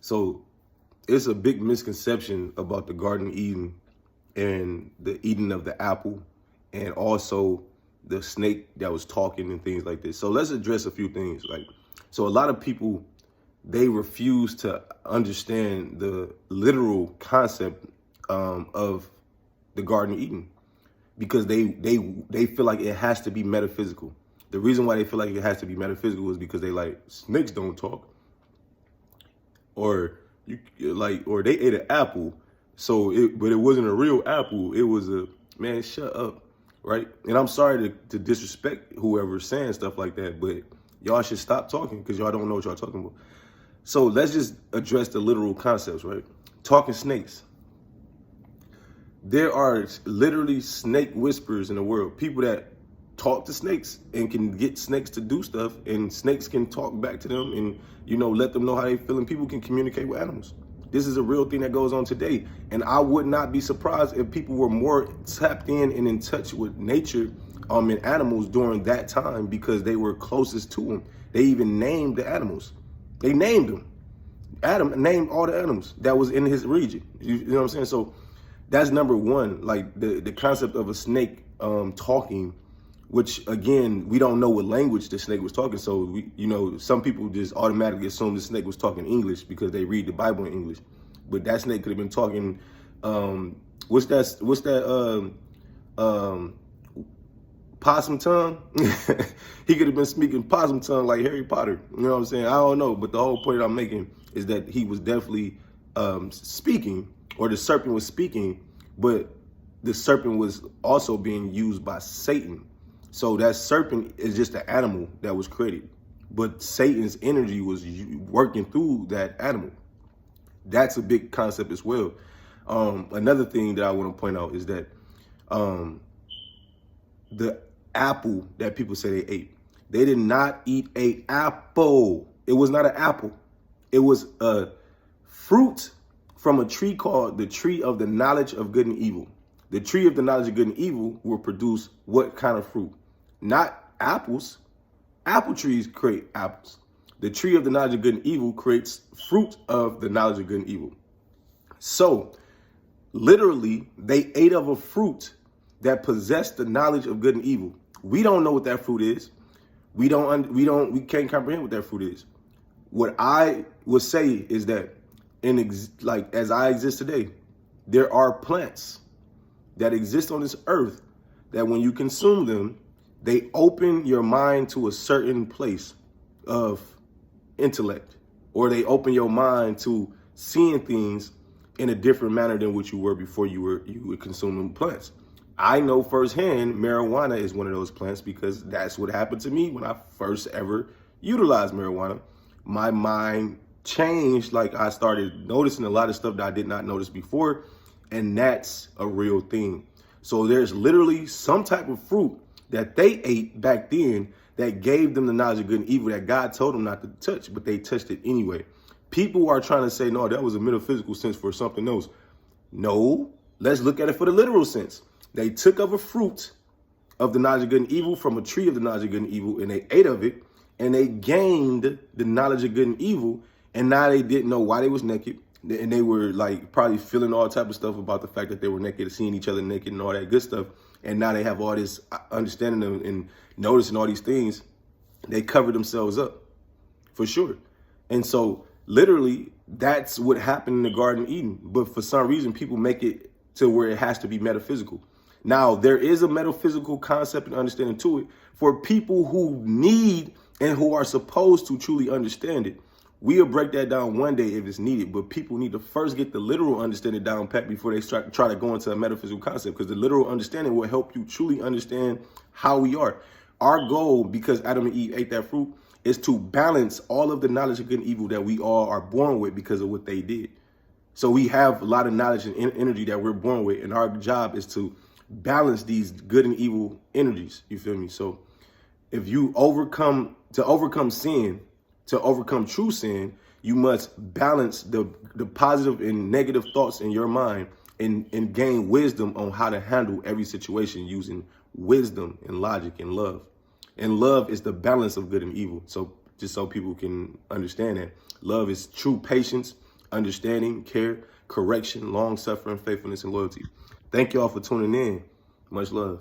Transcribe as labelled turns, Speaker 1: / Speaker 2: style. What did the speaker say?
Speaker 1: So it's a big misconception about the Garden of Eden and the eating of the apple, and also the snake that was talking and things like this. So let's address a few things. So a lot of people, they refuse to understand the literal concept of the Garden of Eden, because they feel like it has to be metaphysical. The reason why they feel like it has to be metaphysical is because they like, snakes don't talk, or or they ate an apple, but it wasn't a real apple. It was a, man, shut up, right? And I'm sorry to disrespect whoever's saying stuff like that, but y'all should stop talking because y'all don't know what y'all talking about. So let's just address the literal concepts, right? Talking snakes. There are literally snake whisperers in the world. People that talk to snakes and can get snakes to do stuff, and snakes can talk back to them and, let them know how they feel, and people can communicate with animals. This is a real thing that goes on today. And I would not be surprised if people were more tapped in and in touch with nature and animals during that time, because they were closest to them. They even named the animals. They named them. Adam named all the animals that was in his region. You know what I'm saying? So that's number one, like the concept of a snake talking, which again, we don't know what language the snake was talking. So some people just automatically assume the snake was talking English because they read the Bible in English. But that snake could have been talking, what's that possum tongue? He could have been speaking possum tongue like Harry Potter. You know what I'm saying? I don't know. But the whole point I'm making is that he was definitely speaking, or the serpent was speaking, but the serpent was also being used by Satan. So that serpent is just an animal that was created, but Satan's energy was working through that animal. That's a big concept as well. Another thing that I want to point out is that the apple that people say they ate, they did not eat an apple. It was not an apple. It was a fruit from a tree called the tree of the knowledge of good and evil. The tree of the knowledge of good and evil will produce what kind of fruit? Not apples. Apple trees create apples. The tree of the knowledge of good and evil creates fruit of the knowledge of good and evil. So literally, they ate of a fruit that possessed the knowledge of good and evil. We don't know what that fruit is. We can't comprehend what that fruit is. What I would say is that as I exist today, there are plants that exist on this earth that when you consume them, they open your mind to a certain place of intellect, or they open your mind to seeing things in a different manner than what you were before you were consuming plants. I know firsthand marijuana is one of those plants, because that's what happened to me when I first ever utilized marijuana. My mind changed. Like, I started noticing a lot of stuff that I did not notice before, and that's a real thing. So there's literally some type of fruit that they ate back then that gave them the knowledge of good and evil that God told them not to touch, but they touched it anyway. People are trying to say, no, that was a metaphysical sense for something else. No, let's look at it for the literal sense. They took of a fruit of the knowledge of good and evil from a tree of the knowledge of good and evil, and they ate of it, and they gained the knowledge of good and evil, and now they didn't know why they was naked, and they were like probably feeling all type of stuff about the fact that they were naked, seeing each other naked and all that good stuff. And now they have all this understanding and noticing all these things. They cover themselves up, for sure. And so literally, that's what happened in the Garden of Eden. But for some reason, people make it to where it has to be metaphysical. Now, there is a metaphysical concept and understanding to it for people who need and who are supposed to truly understand it. We'll break that down one day if it's needed, but people need to first get the literal understanding down pat before they try to go into a metaphysical concept, because the literal understanding will help you truly understand how we are. Our goal, because Adam and Eve ate that fruit, is to balance all of the knowledge of good and evil that we all are born with because of what they did. So we have a lot of knowledge and energy that we're born with, and our job is to balance these good and evil energies. You feel me? So if you overcome sin, to overcome true sin, you must balance the positive and negative thoughts in your mind and gain wisdom on how to handle every situation using wisdom and logic and love. And love is the balance of good and evil. So just so people can understand that, love is true patience. understanding, care, correction, long suffering, faithfulness, and loyalty. Thank y'all for tuning in. Much love.